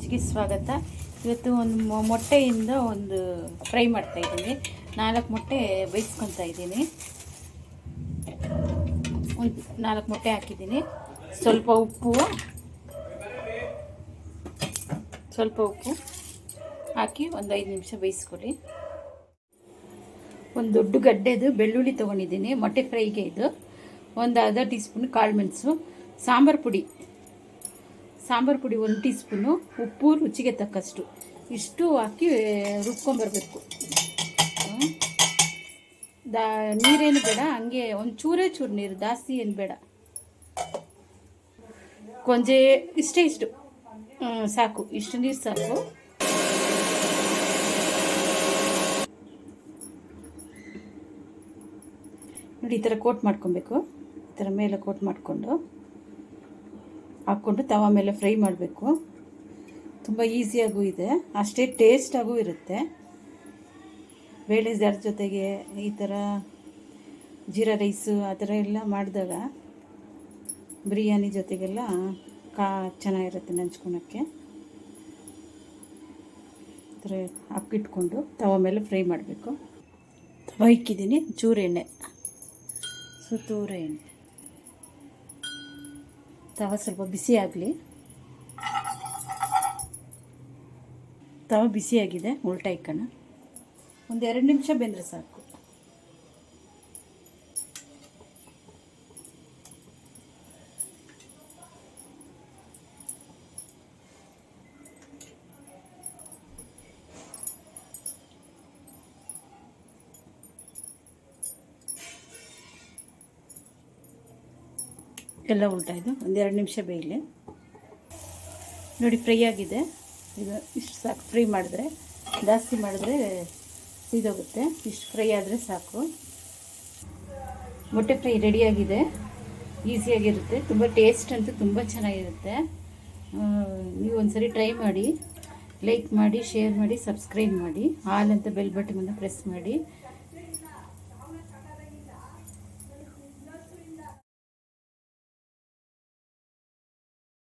ರುಚಿಗೆ ಸ್ವಾಗತ. ಇವತ್ತು ಒಂದು ಮೊಟ್ಟೆಯಿಂದ ಒಂದು ಫ್ರೈ ಮಾಡ್ತಾ ಇದ್ದೀನಿ. 4 ಮೊಟ್ಟೆ ಬೇಯಿಸ್ಕೊತಾ ಇದ್ದೀನಿ. ಒಂದು 4 ಮೊಟ್ಟೆ ಹಾಕಿದ್ದೀನಿ. ಸ್ವಲ್ಪ ಉಪ್ಪು ಹಾಕಿ ಒಂದು 5 ನಿಮಿಷ ಬೇಯಿಸ್ಕೊಳ್ಳಿ. ಒಂದು ದೊಡ್ಡ ಗಡ್ಡೆದು ಬೆಳ್ಳುಳ್ಳಿ ತೊಗೊಂಡಿದ್ದೀನಿ ಮೊಟ್ಟೆ ಫ್ರೈಗೆ. ಇದು ಒಂದು ಅರ್ಧ ಟೀ ಸ್ಪೂನ್ ಕಾಳು ಮೆಣಸು, ಸಾಂಬಾರು ಪುಡಿ 1 ಟೀ ಸ್ಪೂನು, ಉಪ್ಪು ರುಚಿಗೆ ತಕ್ಕಷ್ಟು, ಇಷ್ಟು ಹಾಕಿ ರುಬ್ಕೊಂಬರ್ಬೇಕು. ನೀರೇನು ಬೇಡ, ಹಂಗೆ ಒಂದು ಚೂರು ನೀರು, ಜಾಸ್ತಿ ಏನು ಬೇಡ, ಕೊಂಚೆ ಇಷ್ಟು ಸಾಕು, ಇಷ್ಟು ನೀರು ಸಾಕು. ನೋಡಿ, ಈ ಥರ ಕೋಟ್ ಮಾಡ್ಕೊಬೇಕು. ಈ ಥರ ಮೇಲೆ ಕೋಟ್ ಮಾಡಿಕೊಂಡು ಹಾಕ್ಕೊಂಡು ತವ ಮೇಲೆ ಫ್ರೈ ಮಾಡಬೇಕು. ತುಂಬ ಈಸಿಯಾಗೂ ಇದೆ, ಅಷ್ಟೇ ಟೇಸ್ಟಾಗೂ ಇರುತ್ತೆ. ಬೇಳೆ ಸಾರು ಜೊತೆಗೆ ಈ ಥರ ಜೀರಾ ರೈಸು ಆ ಥರ ಎಲ್ಲ ಮಾಡಿದಾಗ ಬಿರಿಯಾನಿ ಜೊತೆಗೆಲ್ಲ ಚೆನ್ನಾಗಿರುತ್ತೆ ನೆಂಚ್ಕೊಳಕ್ಕೆ. ಈ ಥರ ಹಾಕಿಟ್ಕೊಂಡು ತವ ಮೇಲೆ ಫ್ರೈ ಮಾಡಬೇಕು. ತವ ಇಕ್ಕಿದ್ದೀನಿ, ಚೂರು ಎಣ್ಣೆ, ಸುತ್ತೂರು ಎಣ್ಣೆ. ತವ ಸ್ವಲ್ಪ ಬಿಸಿ ಆಗಲಿ. ತವ ಬಿಸಿಯಾಗಿದೆ, ಉಲ್ಟಾ ಇಕ್ಕೋಣ. ಒಂದು 2 ನಿಮಿಷ ಬೆಂದರೆ ಸಾಕು. ಎಲ್ಲ ಉಲ್ಟಾ ಇದು ಒಂದು 2 ನಿಮಿಷ ಬೇಯಲಿ. ನೋಡಿ, ಫ್ರೈ ಆಗಿದೆ. ಇದು ಇಷ್ಟು ಸಾಕು. ಫ್ರೈ ಮಾಡಿದ್ರೆ, ಜಾಸ್ತಿ ಮಾಡಿದ್ರೆ ಸೀದೋಗುತ್ತೆ. ಇಷ್ಟು ಫ್ರೈ ಆದರೆ ಸಾಕು. ಮೊಟ್ಟೆ ಫ್ರೈ ರೆಡಿಯಾಗಿದೆ. ಈಸಿಯಾಗಿರುತ್ತೆ, ತುಂಬ ಟೇಸ್ಟ್ ಅಂತೂ ತುಂಬ ಚೆನ್ನಾಗಿರುತ್ತೆ. ನೀವು ಒಂದ್ಸರಿ ಟ್ರೈ ಮಾಡಿ, ಲೈಕ್ ಮಾಡಿ, ಶೇರ್ ಮಾಡಿ, ಸಬ್ಸ್ಕ್ರೈಬ್ ಮಾಡಿ, ಆಲ್ ಅಂತ ಬೆಲ್ ಬಟನನ್ನು ಪ್ರೆಸ್ ಮಾಡಿ.